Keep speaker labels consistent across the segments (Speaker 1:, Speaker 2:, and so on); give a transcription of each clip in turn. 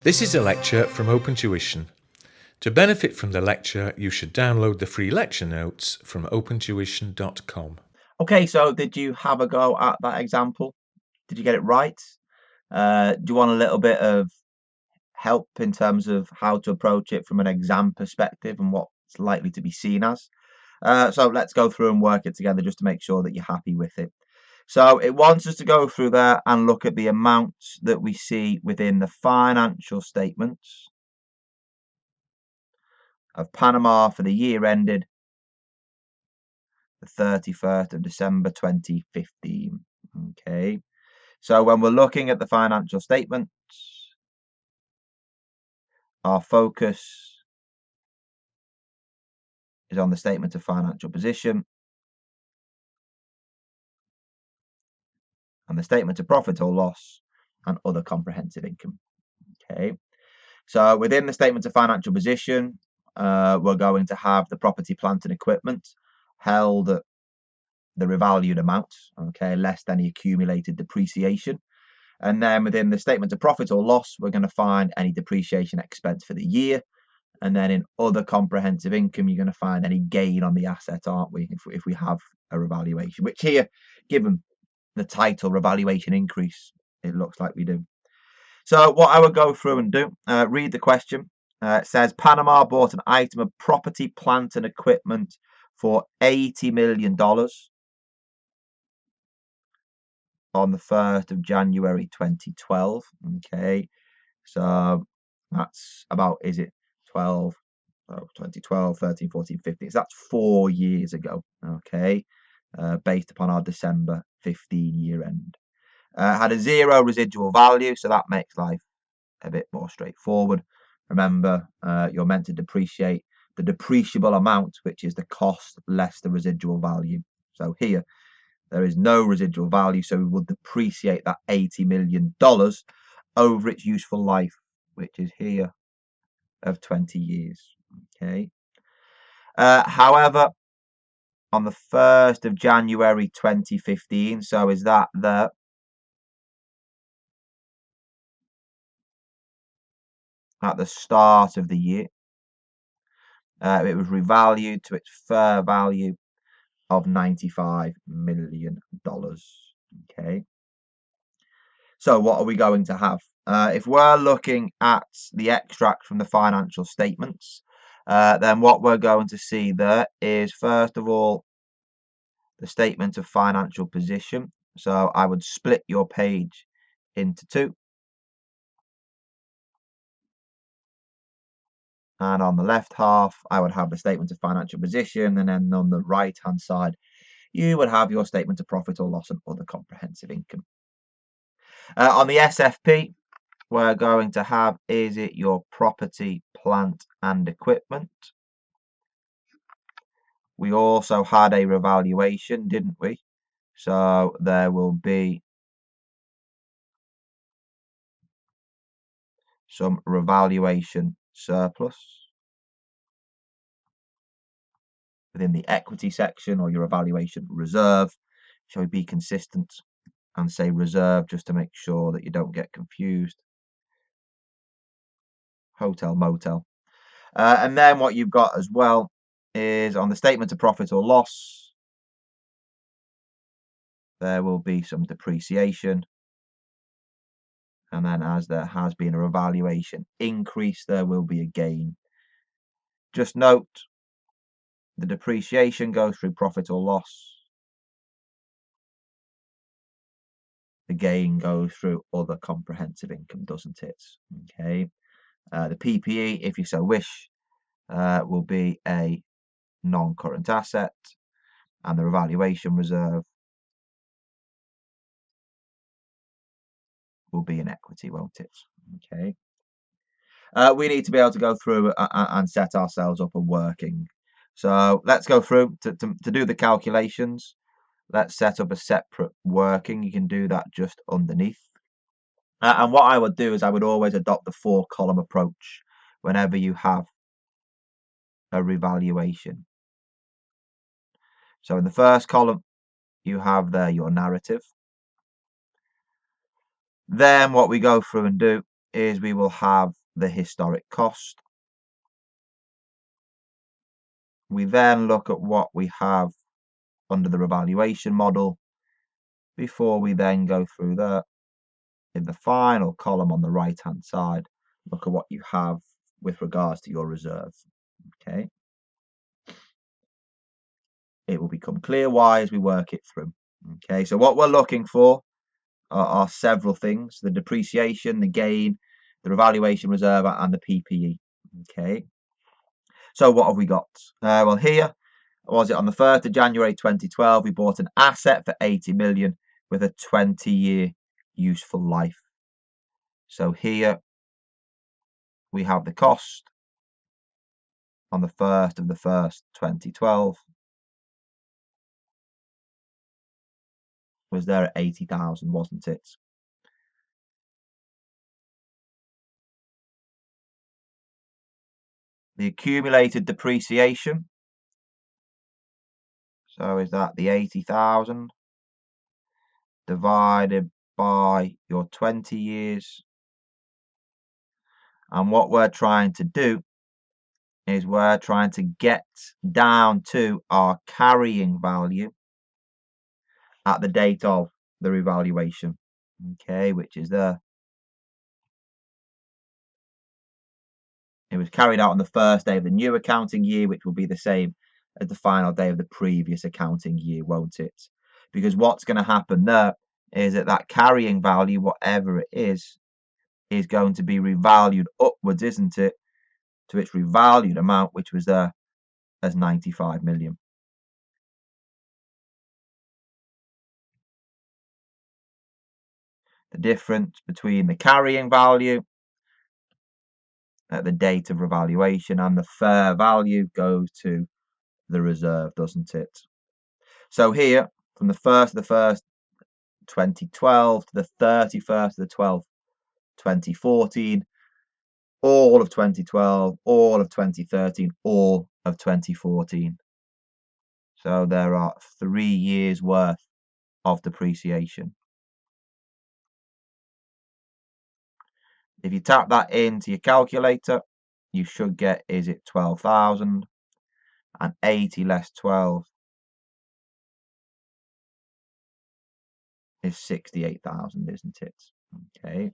Speaker 1: This is a lecture from OpenTuition. To benefit from the lecture, you should download the free lecture notes from opentuition.com.
Speaker 2: Okay, so did you have a go at that example? Did you get it right? Do you want a little bit of help in terms of how to approach it from an exam perspective and what's likely to be seen as? So let's go through and work it together just to make sure that you're happy with it. So it wants us to go through there and look at the amounts that we see within the financial statements of Panama for the year ended the 31st of December 2015. Okay, so when we're looking at the financial statements, our focus is on the statement of financial position and the statement of profit or loss and other comprehensive income. Okay, so within the statement of financial position, we're going to have the property, plant and equipment held at the revalued amount, okay, less than the accumulated depreciation. And then within the statement of profit or loss, we're going to find any depreciation expense for the year. And then in other comprehensive income, you're going to find any gain on the asset, aren't we? If we have a revaluation, which here, given the title revaluation increase, it looks like we do. So what I would go through and do, read the question. It says Panama bought an item of property, plant and equipment for $80 million on the 1st of January 2012. Okay, so that's about, is it 12, 2012, 13, 14, 15. So that's 4 years ago, okay, based upon our December 15 year end. Had a zero residual value, so that makes life a bit more straightforward. Remember, you're meant to depreciate the depreciable amount, which is the cost less the residual value. So here, there is no residual value, so we will depreciate that $80 million over its useful life, which is here of 20 years. Okay. However, on the 1st of January 2015, so is that there? At the start of the year, it was revalued to its fair value of $95 million. Okay. So what are we going to have? If we're looking at the extract from the financial statements, then what we're going to see there is, first of all, the statement of financial position. So I would split your page into two. And on the left half, I would have the statement of financial position. And then on the right-hand side, you would have your statement of profit or loss and other comprehensive income. On the SFP, we're going to have, is it your property, plant and equipment? We also had a revaluation, didn't we? So there will be some revaluation surplus within the equity section, or your evaluation reserve. Shall we be consistent and say reserve just to make sure that you don't get confused? Hotel, motel. And then what you've got as well is on the statement of profit or loss, there will be some depreciation. And then as there has been a revaluation increase, there will be a gain. Just note, the depreciation goes through profit or loss. The gain goes through other comprehensive income, doesn't it? Okay. The PPE, if you so wish, will be a non-current asset, and the revaluation reserve will be an equity, won't it? Okay. We need to be able to go through and set ourselves up and working. So let's go through to do the calculations. Let's set up a separate working. You can do that just underneath. And what I would do is I would always adopt the 4-column approach whenever you have a revaluation. So in the first column, you have there your narrative. Then what we go through and do is we will have the historic cost. We then look at what we have under the revaluation model before we then go through that. In the final column on the right hand side, look at what you have with regards to your reserve. Okay. It will become clear why as we work it through. Okay, so what we're looking for are several things: the depreciation, the gain, the revaluation reserve, and the PPE. Okay, so what have we got? Well, here was it on the 1st of January 2012, we bought an asset for 80 million with a 20-year useful life. So here we have the cost on the 1st of the 1st, 2012 was there at 80,000, wasn't it? The accumulated depreciation. So is that the 80,000 divided by your 20 years? And what we're trying to do is we're trying to get down to our carrying value at the date of the revaluation, okay, which is there. It was carried out on the first day of the new accounting year, which will be the same as the final day of the previous accounting year, won't it? Because what's going to happen there is that that carrying value, whatever it is going to be revalued upwards, isn't it, to its revalued amount, which was there as 95 million. The difference between the carrying value at the date of revaluation and the fair value goes to the reserve, doesn't it? So here, from the 1st of the 1st, 2012 to the 31st of the 12th, 2014, all of 2012, all of 2013, all of 2014. So there are 3 years worth of depreciation. If you tap that into your calculator, you should get, is it 12,000? And 80 less 12 is 68,000, isn't it? Okay.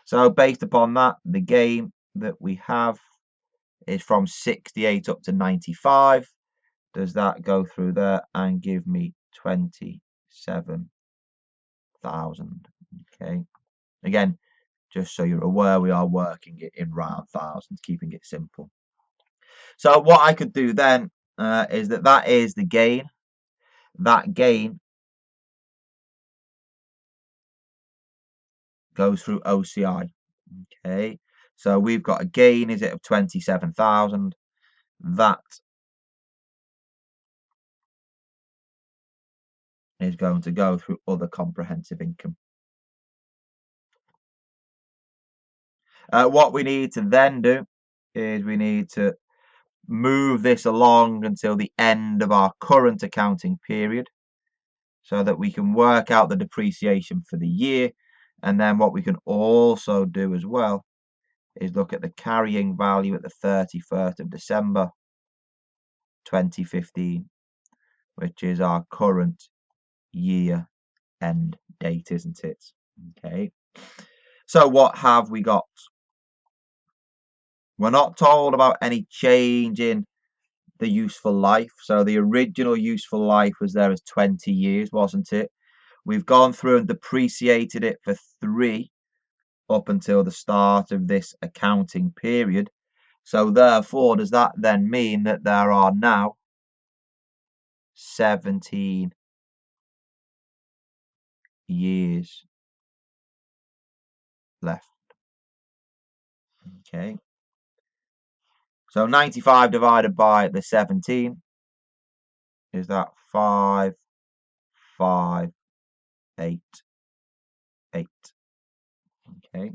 Speaker 2: So based upon that, the gain that we have is from 68 up to 95. Does that go through there and give me 27,000? Okay. Again, just so you're aware, we are working it in round thousands, keeping it simple. So what I could do then is that is the gain. That gain goes through OCI. Okay. So we've got a gain, is it, of 27,000. That is going to go through other comprehensive income. What we need to then do is we need to move this along until the end of our current accounting period so that we can work out the depreciation for the year. And then what we can also do as well is look at the carrying value at the 31st of December 2015, which is our current year end date, isn't it? Okay. So what have we got? We're not told about any change in the useful life. So the original useful life was there as 20 years, wasn't it? We've gone through and depreciated it for 3 up until the start of this accounting period. So therefore, does that then mean that there are now 17 years left? Okay. So 95 divided by the 17 is that 5, 5, 8, 8. Okay.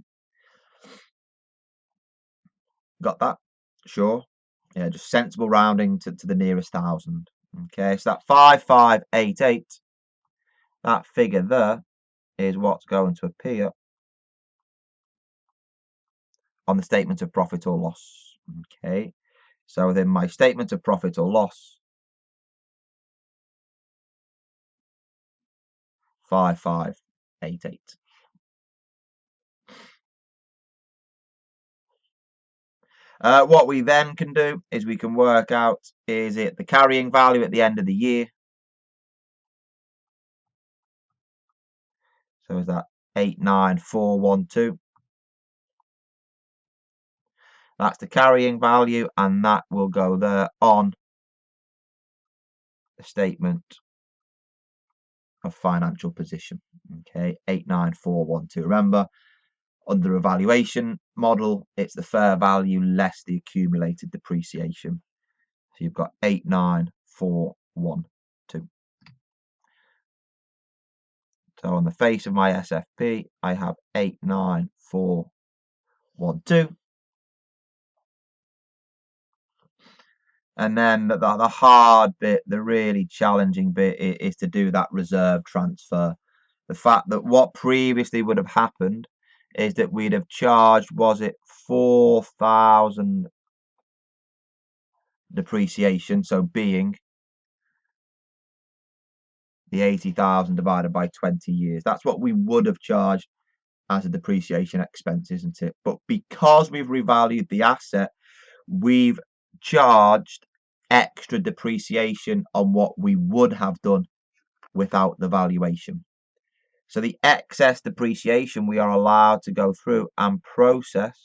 Speaker 2: Got that? Sure. Yeah, just sensible rounding to the nearest thousand. Okay, so that 5588, that figure there is what's going to appear on the statement of profit or loss. Okay, so within my statement of profit or loss, 5588. What we then can do is we can work out, is it the carrying value at the end of the year? So is that 89412? That's the carrying value, and that will go there on the statement of financial position. Okay, 89412. Remember, under a valuation model, it's the fair value less the accumulated depreciation. So you've got 89412. So on the face of my SFP, I have 89412. And then the hard bit, the really challenging bit, is to do that reserve transfer. The fact that what previously would have happened is that we'd have charged, was it 4,000 depreciation, so being the 80,000 divided by 20 years. That's what we would have charged as a depreciation expense, isn't it? But because we've revalued the asset, we've charged extra depreciation on what we would have done without the valuation. So the excess depreciation we are allowed to go through and process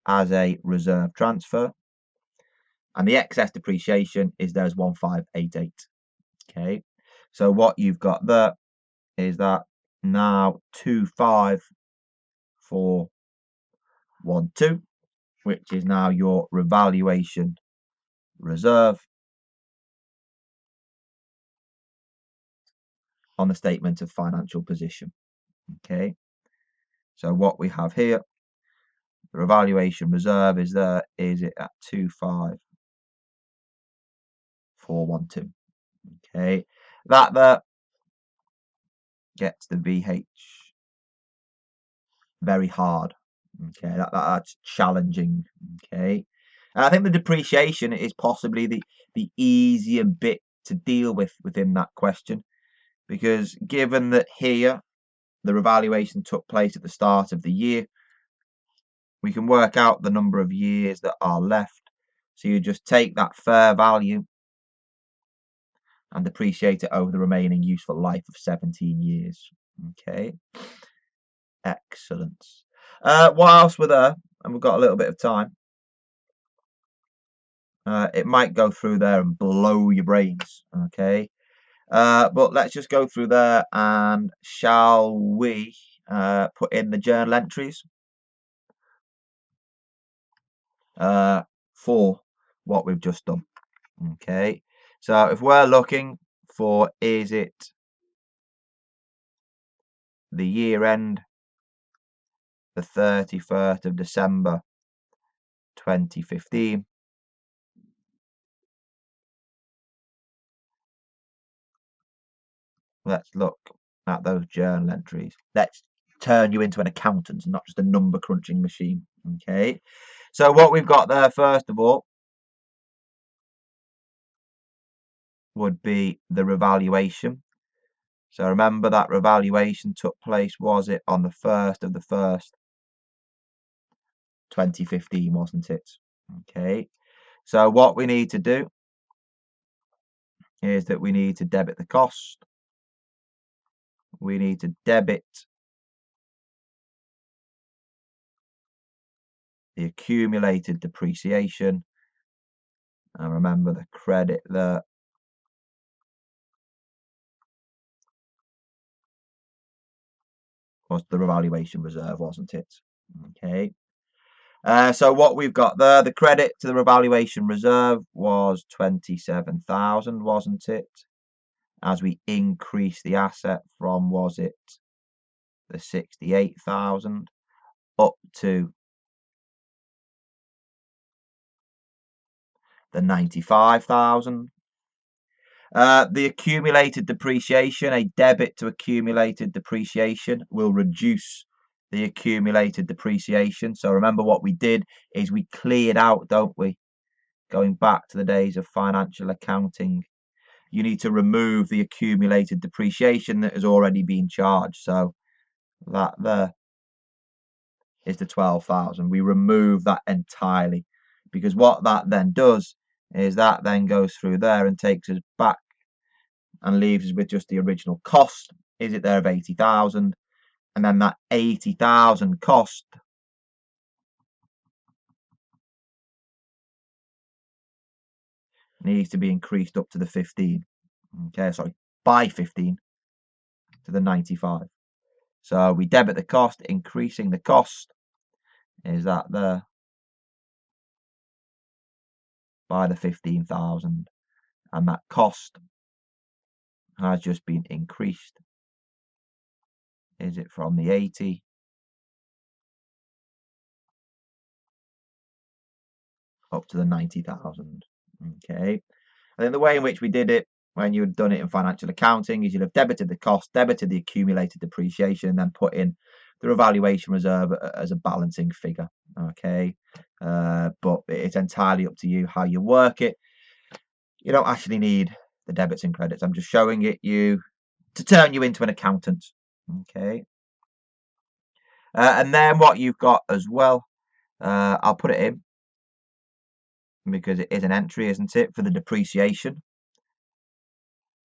Speaker 2: as a reserve transfer. And the excess depreciation is there's 1588. Okay, so what you've got there is that now 25412, which is now your revaluation reserve on the statement of financial position. Okay, so what we have here, the revaluation reserve is there, is it at 25412. Okay, that there gets the VH very hard. Okay, that's challenging. Okay, and I think the depreciation is possibly the easier bit to deal with within that question, because given that here the revaluation took place at the start of the year, we can work out the number of years that are left. So you just take that fair value and depreciate it over the remaining useful life of 17 years. Okay, excellent. Whilst we're there, and we've got a little bit of time, it might go through there and blow your brains. Okay, but let's just go through there, and shall we put in the journal entries for what we've just done? Okay, so if we're looking for, is it the year end, the 31st of December 2015, let's look at those journal entries. Let's turn you into an accountant and not just a number crunching machine. Okay, so what we've got there, first of all, would be the revaluation. So remember that revaluation took place, was it on the 1st of the 1st 2015, wasn't it? Okay, so what we need to do is that we need to debit the cost, we need to debit the accumulated depreciation, and remember the credit there was the revaluation reserve, wasn't it? Okay, so what we've got there, the credit to the revaluation reserve was 27,000, wasn't it? As we increase the asset from, was it the 68,000 up to the 95,000. The accumulated depreciation, a debit to accumulated depreciation, will reduce the accumulated depreciation. So remember what we did is we cleared out, don't we? Going back to the days of financial accounting, you need to remove the accumulated depreciation that has already been charged. So that there is the 12,000. We remove that entirely, because what that then does is that then goes through there and takes us back and leaves us with just the original cost. Is it there of 80,000? And then that 80,000 cost needs to be increased up to the 15. Okay, sorry, by 15 to the 95. So we debit the cost, increasing the cost. Is that there? By the 15,000. And that cost has just been increased. Is it from the 80 up to the 90,000? Okay. And then the way in which we did it when you had done it in financial accounting is you'd have debited the cost, debited the accumulated depreciation, and then put in the revaluation reserve as a balancing figure. Okay. But it's entirely up to you how you work it. You don't actually need the debits and credits. I'm just showing it you to turn you into an accountant. Okay. And then what you've got as well, I'll put it in because it is an entry, isn't it, for the depreciation.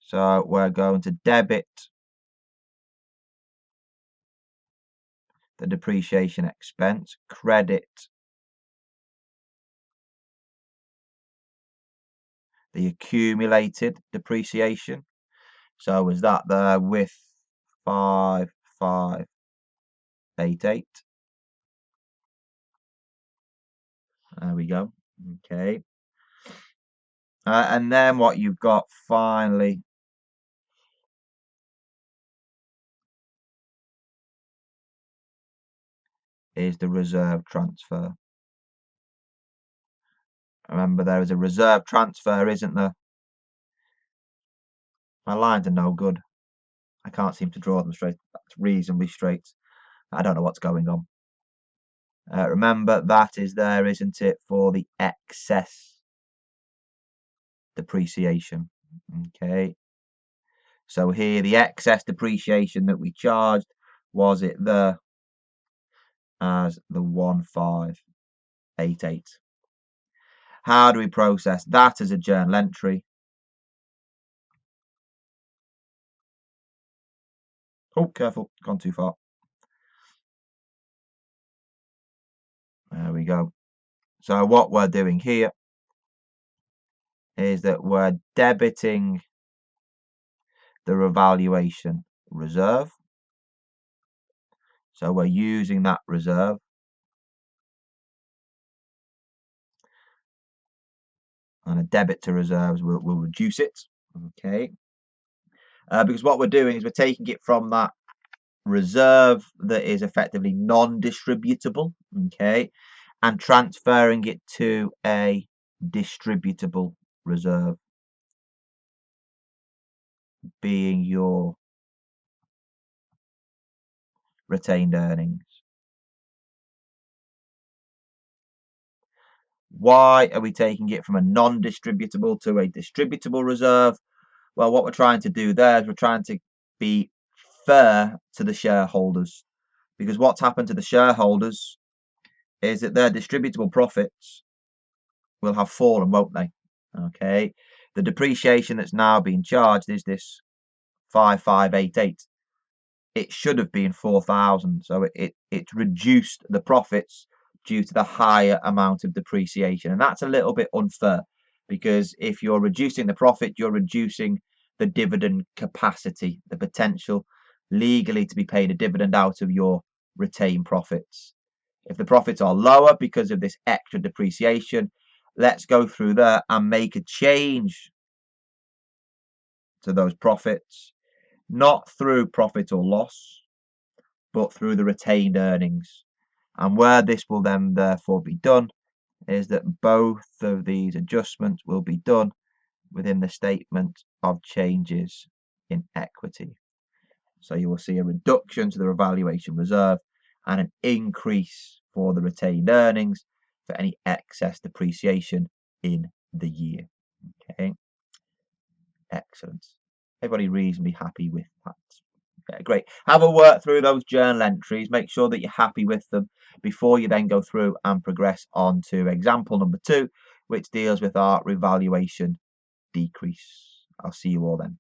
Speaker 2: So we're going to debit the depreciation expense, credit the accumulated depreciation. So was that there with 5588? There we go. Okay. And then what you've got finally is the reserve transfer. Remember, there is a reserve transfer, isn't there? My lines are no good. I can't seem to draw them straight. That's reasonably straight. I don't know what's going on. Remember, that is there, isn't it, for the excess depreciation. Okay. So here, the excess depreciation that we charged, was it there as the 1588? How do we process that as a journal entry? Oh, careful, gone too far. There we go. So what we're doing here is that we're debiting the revaluation reserve. So we're using that reserve. And a debit to reserves will reduce it. Okay. Because what we're doing is we're taking it from that reserve that is effectively non-distributable, okay, and transferring it to a distributable reserve, being your retained earnings. Why are we taking it from a non-distributable to a distributable reserve? Well, what we're trying to do there is we're trying to be fair to the shareholders, because what's happened to the shareholders is that their distributable profits will have fallen, won't they? Okay. The depreciation that's now being charged is this 5588. It should have been 4,000. So it's reduced the profits due to the higher amount of depreciation. And that's a little bit unfair, because if you're reducing the profit, you're reducing the dividend capacity, the potential legally to be paid a dividend out of your retained profits. If the profits are lower because of this extra depreciation, let's go through there and make a change to those profits, not through profit or loss, but through the retained earnings. And where this will then therefore be done is that both of these adjustments will be done within the statement of changes in equity. So you will see a reduction to the revaluation reserve and an increase for the retained earnings for any excess depreciation in the year. Okay, excellent. Everybody reasonably happy with that? Okay, great. Have a work through those journal entries. Make sure that you're happy with them before you then go through and progress on to example number 2, which deals with our revaluation decrease. I'll see you all then.